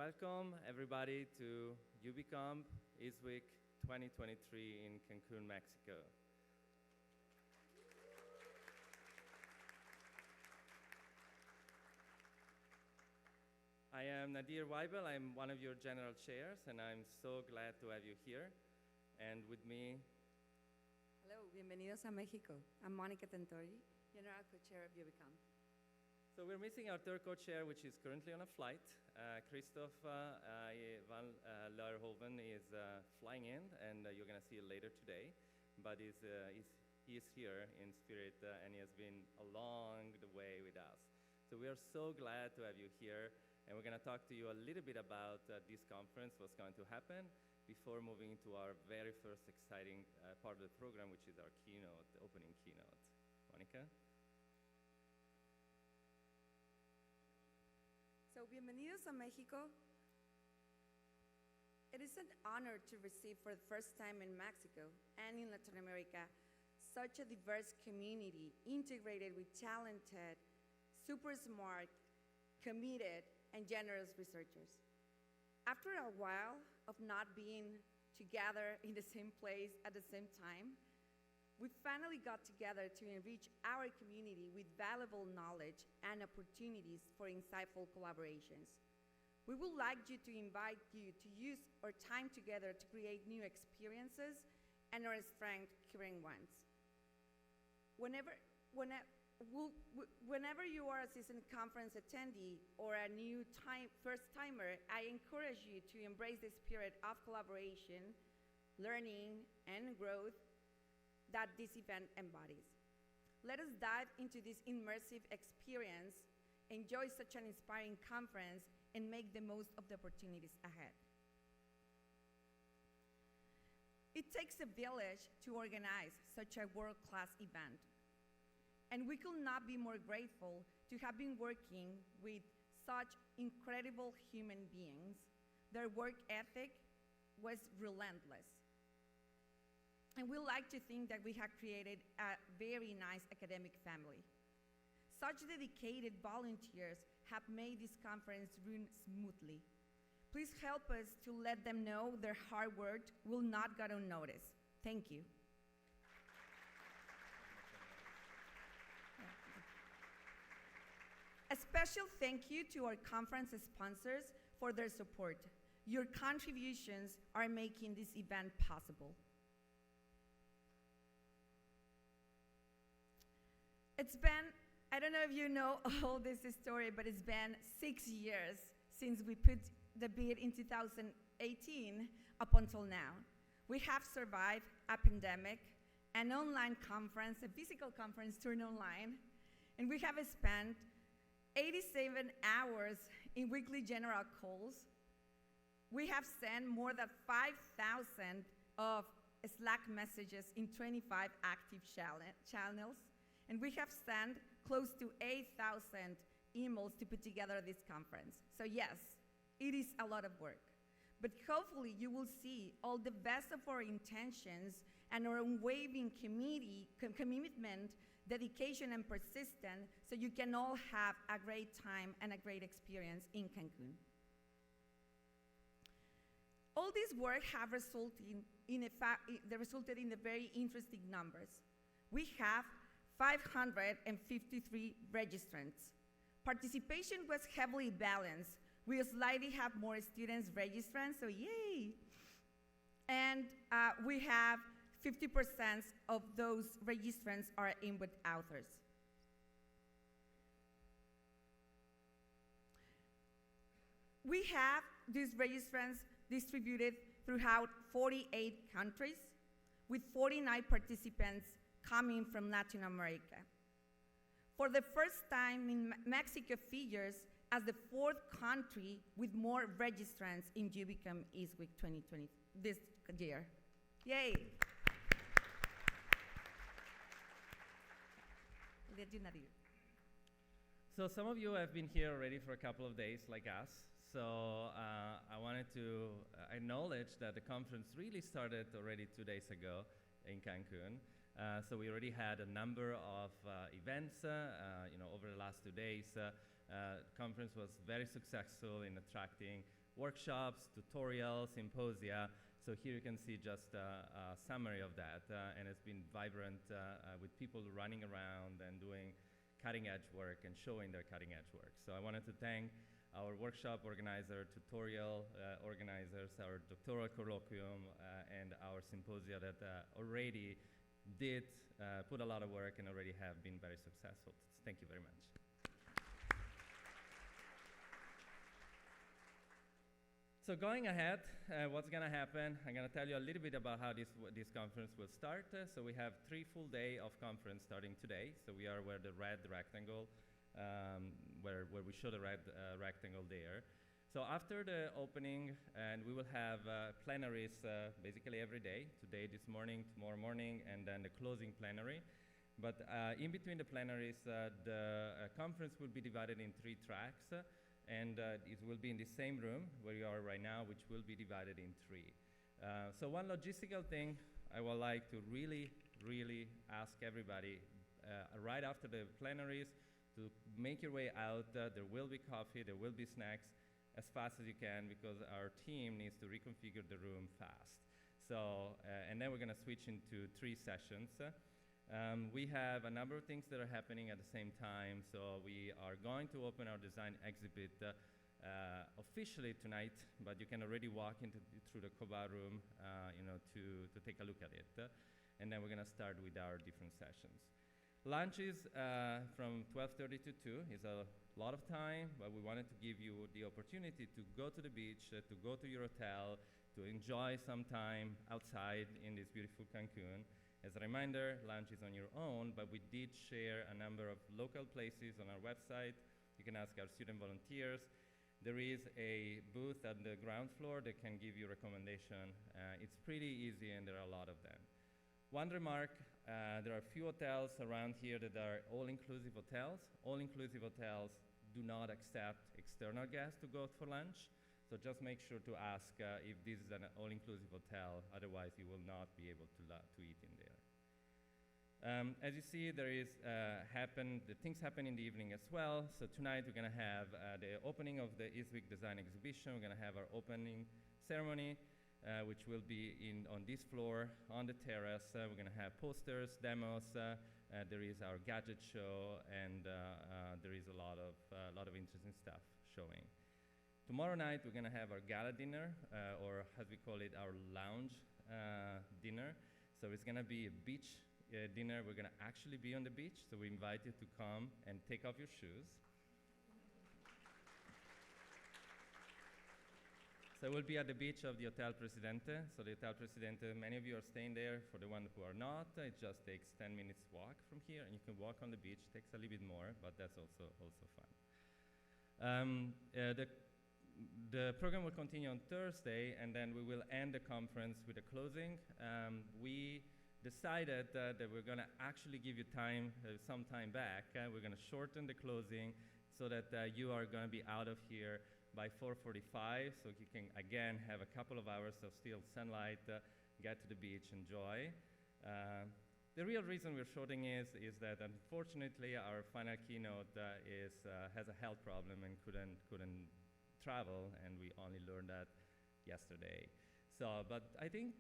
welcome everybody to UbiComp ISWC 2023 in Cancun, Mexico. I am Nadir Weibel. I'm one of your general chairs, and I'm so glad to have you here. And with me... Hello, bienvenidos a México. I'm Monica Tentori, General Co-Chair of UbiComp. So we're missing our third co-chair, which is currently on a flight. Christoph van Leierhoven is flying in, and you're going to see it later today. But he is here in spirit, and he has been along the way with us. So we are so glad to have you here, and we're going to talk to you a little bit about this conference, what's going to happen, before moving into our very first exciting part of the program, which is our keynote, the opening keynote. Monica? So, bienvenidos a Mexico. It is an honor to receive for the first time in Mexico and in Latin America such a diverse community integrated with talented, super smart, committed, and generous researchers. After a while of not being together in the same place at the same time, we finally got together to enrich our community with valuable knowledge and opportunities for insightful collaborations. We would like to invite you to use our time together to create new experiences and our strength current ones. Whenever you are a seasoned conference attendee or a new first-timer, I encourage you to embrace the spirit of collaboration, learning, and growth that this event embodies. Let us dive into this immersive experience, enjoy such an inspiring conference, and make the most of the opportunities ahead. It takes a village to organize such a world-class event, and we could not be more grateful to have been working with such incredible human beings. Their work ethic was relentless. And we like to think that we have created a very nice academic family. Such dedicated volunteers have made this conference run smoothly. Please help us to let them know their hard work will not go unnoticed. Thank you. A special thank you to our conference sponsors for their support. Your contributions are making this event possible. It's been, I don't know if you know all this story, but it's been 6 years since we put the bid in 2018 up until now. We have survived a pandemic, an online conference, a physical conference turned online, and we have spent 87 hours in weekly general calls. We have sent more than 5,000 of Slack messages in 25 active channels. And we have sent close to 8,000 emails to put together this conference. So yes, it is a lot of work. But hopefully you will see all the best of our intentions and our unwavering commitment, dedication, and persistence so you can all have a great time and a great experience in Cancun. All this work have resulted in the very interesting numbers. We have 553 registrants. Participation was heavily balanced. We slightly have more students registrants, so yay! And we have 50% of those registrants are input authors. We have these registrants distributed throughout 48 countries, with 49 participants coming from Latin America. For the first time in Mexico figures as the fourth country with more registrants in UbiComp ISWC 2020 this year. Yay! So some of you have been here already for a couple of days like us. So I wanted to acknowledge that the conference really started already 2 days ago in Cancun. So we already had a number of events, over the last 2 days. The conference was very successful in attracting workshops, tutorials, symposia. So here you can see just a summary of that, and it's been vibrant with people running around and doing cutting-edge work and showing their cutting-edge work. So I wanted to thank our workshop organizer, tutorial organizers, our doctoral colloquium, and our symposia that already did put a lot of work and already have been very successful. Thank you very much. So going ahead, what's going to happen, I'm going to tell you a little bit about how this conference will start. So we have 3 full days of conference starting today. So we are where the red rectangle, where we show the red rectangle there. So after the opening, and we will have plenaries basically every day, today, this morning, tomorrow morning, and then the closing plenary. But in between the plenaries, the conference will be divided in 3 tracks. And it will be in the same room where you are right now, which will be divided in 3. So one logistical thing I would like to really ask everybody right after the plenaries to make your way out. There will be coffee, there will be snacks as fast as you can, because our team needs to reconfigure the room fast. So, and then we're going to switch into 3 sessions. We have a number of things that are happening at the same time. So we are going to open our design exhibit officially tonight, but you can already walk through the COBA room to take a look at it. And then we're going to start with our different sessions. Lunch is from 12:30 to 2. It's a lot of time, but we wanted to give you the opportunity to go to the beach, to go to your hotel, to enjoy some time outside in this beautiful Cancun. As a reminder, lunch is on your own, but we did share a number of local places on our website. You can ask our student volunteers. There is a booth at the ground floor that can give you recommendation. It's pretty easy, and there are a lot of them. One remark, there are a few hotels around here that are all-inclusive hotels. All-inclusive hotels do not accept external guests to go out for lunch. So just make sure to ask if this is an all-inclusive hotel. Otherwise, you will not be able to eat in there. As you see, there is the things happen in the evening as well. So tonight we're going to have the opening of the ISWC Design Exhibition. We're going to have our opening ceremony, which will be on this floor on the terrace. We're going to have posters, demos. There is our gadget show, and there is a lot of interesting stuff showing. Tomorrow night, we're going to have our gala dinner, or as we call it, our lounge dinner. So it's going to be a beach dinner. We're going to actually be on the beach, so we invite you to come and take off your shoes. So we'll be at the beach of the Hotel Presidente. So the Hotel Presidente, many of you are staying there. For the ones who are not, it just takes 10 minutes walk from here, and you can walk on the beach. It takes a little bit more, but that's also fun. The program will continue on Thursday, and then we will end the conference with a closing. We decided that we're going to actually give you some time back. We're going to shorten the closing so that you are going to be out of here by 4:45, so you can, again, have a couple of hours of still sunlight, get to the beach, enjoy. The real reason we're shorting is that unfortunately our final keynote has a health problem and couldn't travel, and we only learned that yesterday. So, but I think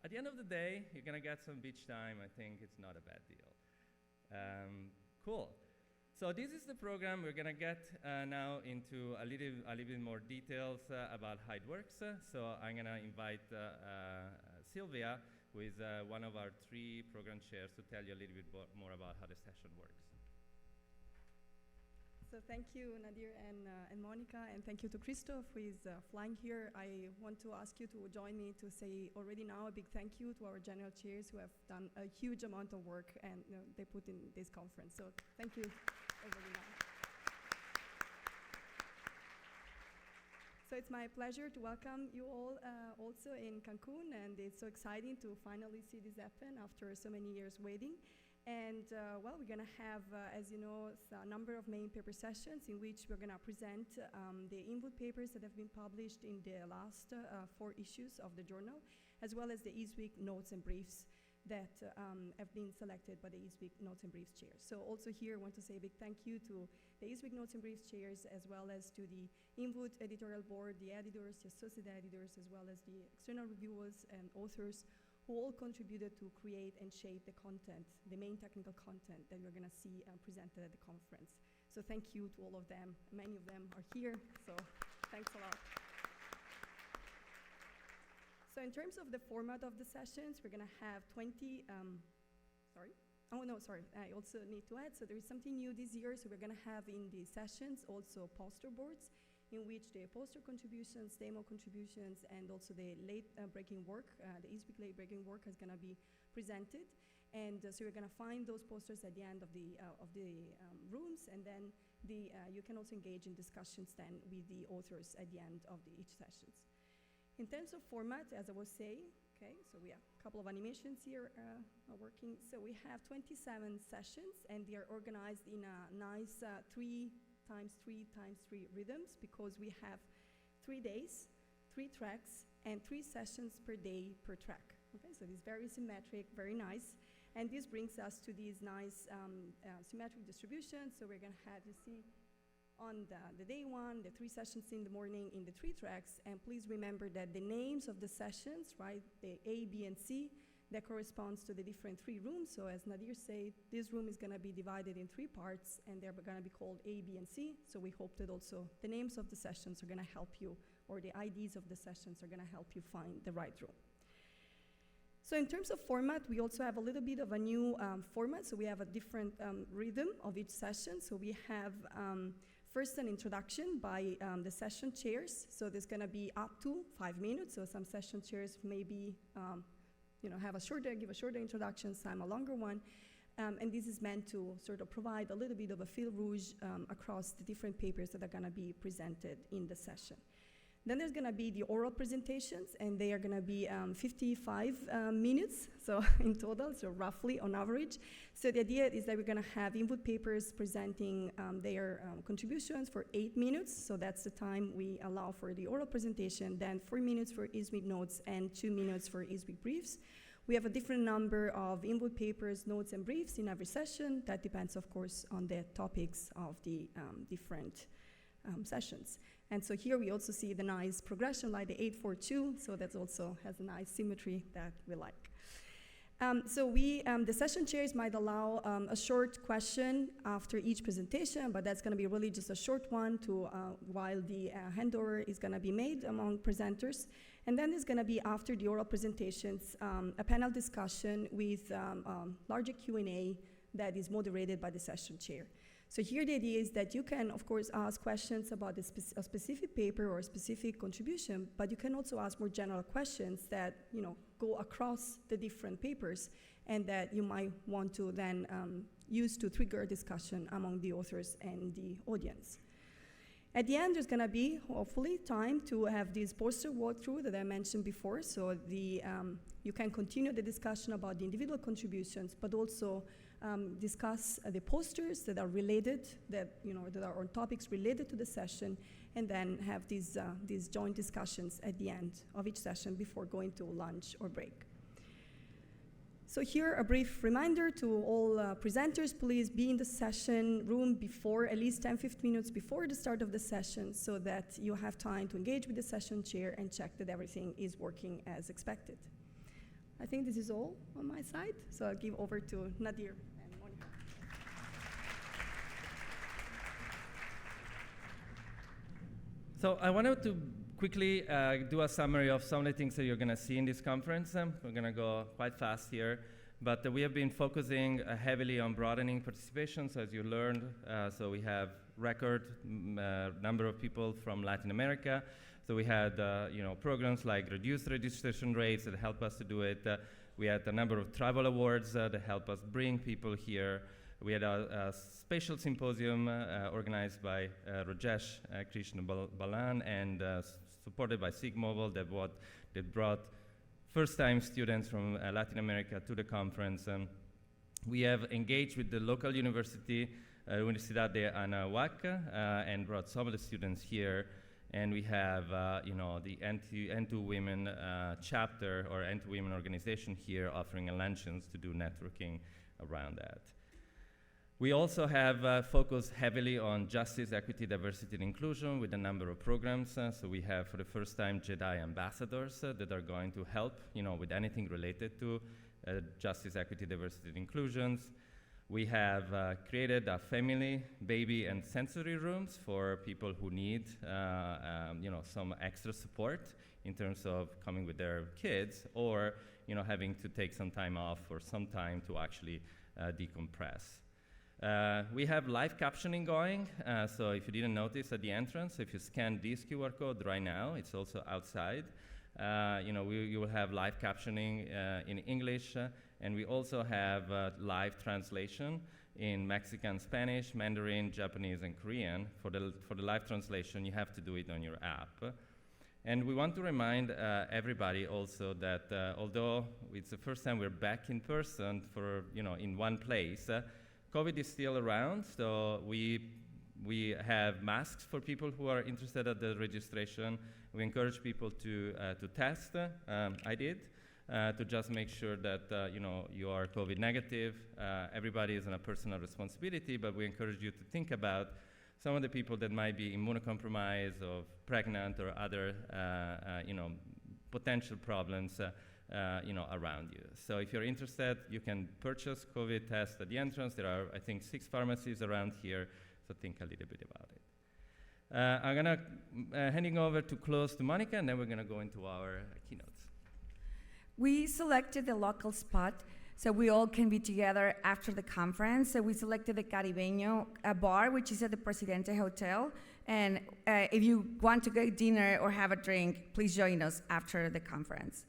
at the end of the day, you're gonna get some beach time. I think it's not a bad deal. Cool. So this is the program. We're gonna get now into a little bit more details about how it works. So I'm gonna invite Sylvia, who is one of our 3 program chairs, to tell you a little bit more about how the session works. So thank you, Nadir and Monica, and thank you to Christoph, who is flying here. I want to ask you to join me to say already now a big thank you to our general chairs who have done a huge amount of work and they put in this conference. So thank you already now. So it's my pleasure to welcome you all also in Cancun, and it's so exciting to finally see this happen after so many years waiting. And well, we're going to have, as you know, a number of main paper sessions in which we're going to present the input papers that have been published in the last 4 issues of the journal, as well as the ISWC notes and briefs. that have been selected by the ISWC Notes and Briefs chair. So also here, I want to say a big thank you to the ISWC Notes and Briefs chairs, as well as to the Input editorial board, the editors, the associate editors, as well as the external reviewers and authors, who all contributed to create and shape the content, the main technical content that you're gonna see presented at the conference. So thank you to all of them. Many of them are here, so thanks a lot. So in terms of the format of the sessions, we're gonna have 20, I also need to add, so there is something new this year, so we're gonna have in the sessions also poster boards, in which the poster contributions, demo contributions, and also the late breaking work, the ISWC late breaking work is gonna be presented. And so you're gonna find those posters at the end of the rooms, and then you can also engage in discussions then with the authors at the end of each sessions. In terms of format, as I was saying, okay, so we have a couple of animations here working. So we have 27 sessions, and they are organized in a nice 3x3x3 rhythms, because we have 3 days, 3 tracks, and 3 sessions per day per track. Okay, so it's very symmetric, very nice. And this brings us to these nice symmetric distributions. So we're gonna have, you see, on the day one, the 3 sessions in the morning in the 3 tracks. And please remember that the names of the sessions, right, the A, B, and C, that corresponds to the different 3 rooms. So as Nadir said, this room is gonna be divided in 3 parts, and they're gonna be called A, B, and C. So we hope that also the names of the sessions are gonna help you, or the IDs of the sessions are gonna help you find the right room. So in terms of format, we also have a little bit of a new format. So we have a different rhythm of each session. So we have first an introduction by the session chairs. So there's gonna be up to 5 minutes. So some session chairs maybe give a shorter introduction, some a longer one. And this is meant to sort of provide a little bit of a fil rouge across the different papers that are gonna be presented in the session. Then there's gonna be the oral presentations, and they are gonna be 55 minutes, so in total, so roughly on average. So the idea is that we're gonna have input papers presenting their contributions for 8 minutes, so that's the time we allow for the oral presentation, then 4 minutes for ISWC notes and 2 minutes for ISWC briefs. We have a different number of input papers, notes, and briefs in every session. That depends, of course, on the topics of the different sessions. And so here we also see the nice progression, like the 8-4-2, so that also has a nice symmetry that we like. The session chairs might allow a short question after each presentation, but that's gonna be really just a short one while the handover is gonna be made among presenters. And then there's gonna be, after the oral presentations, a panel discussion with larger Q&A that is moderated by the session chair. So here the idea is that you can, of course, ask questions about a specific paper or a specific contribution, but you can also ask more general questions that go across the different papers, and that you might want to then use to trigger discussion among the authors and the audience. At the end, there's going to be, hopefully, time to have this poster walkthrough that I mentioned before. So you can continue the discussion about the individual contributions, but also discuss the posters that are related, that are on topics related to the session, and then have these joint discussions at the end of each session before going to lunch or break. So here, a brief reminder to all presenters: please be in the session room before, at least 10-15 minutes before the start of the session, so that you have time to engage with the session chair and check that everything is working as expected. I think this is all on my side, so I'll give over to Nadir and Monica. So I wanted to quickly do a summary of some of the things that you're going to see in this conference. We're going to go quite fast here, but we have been focusing heavily on broadening participation, so as you learned. So we have record number of people from Latin America. So we had programs like reduced registration rates that help us to do it. We had a number of travel awards that help us bring people here. We had a spatial symposium organized by Rajesh Krishna Balan and supported by SIG Mobile that brought first-time students from Latin America to the conference. We have engaged with the local university, Universidad de Anahuac, and brought some of the students here. And we have, the N2 Women chapter or N2 Women organization here offering luncheons to do networking around that. We also have focused heavily on justice, equity, diversity, and inclusion with a number of programs. So we have, for the first time, JEDI ambassadors that are going to help, with anything related to justice, equity, diversity, and inclusions. We have created a family, baby, and sensory rooms for people who need, some extra support in terms of coming with their kids or, having to take some time off or some time to actually decompress. We have live captioning going, so if you didn't notice at the entrance, if you scan this QR code right now, it's also outside. You will have live captioning in English, and we also have live translation in Mexican, Spanish, Mandarin, Japanese, and Korean. For the live translation, you have to do it on your app. And we want to remind everybody also that although it's the first time we're back in person for, in one place, COVID is still around, so we have masks for people who are interested at the registration. We encourage people to test. I did, to just make sure that you are COVID negative. Everybody is on a personal responsibility, but we encourage you to think about some of the people that might be immunocompromised or pregnant or other potential problems around you. So if you're interested, you can purchase COVID tests at the entrance. There are, I think, 6 pharmacies around here, so think a little bit about it. I'm gonna handing over to close to Monica, and then we're gonna go into our keynotes. We selected the local spot so we all can be together after the conference. So we selected the Caribeño bar, which is at the Presidente Hotel. And if you want to get dinner or have a drink, please join us after the conference.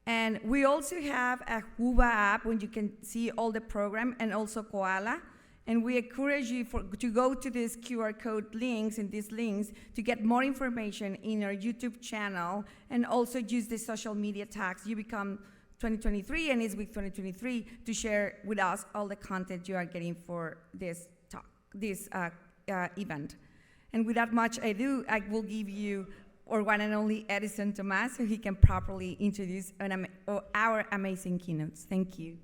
And we also have a Uba app where you can see all the program, and also Koala. And we encourage you to go to these QR code links and these links to get more information in our YouTube channel, and also use the social media tags UbiComp 2023 and ISWC 2023 to share with us all the content you are getting for this event. And without much ado, I will give you our one and only Edison Tomas, so he can properly introduce our amazing keynotes. Thank you.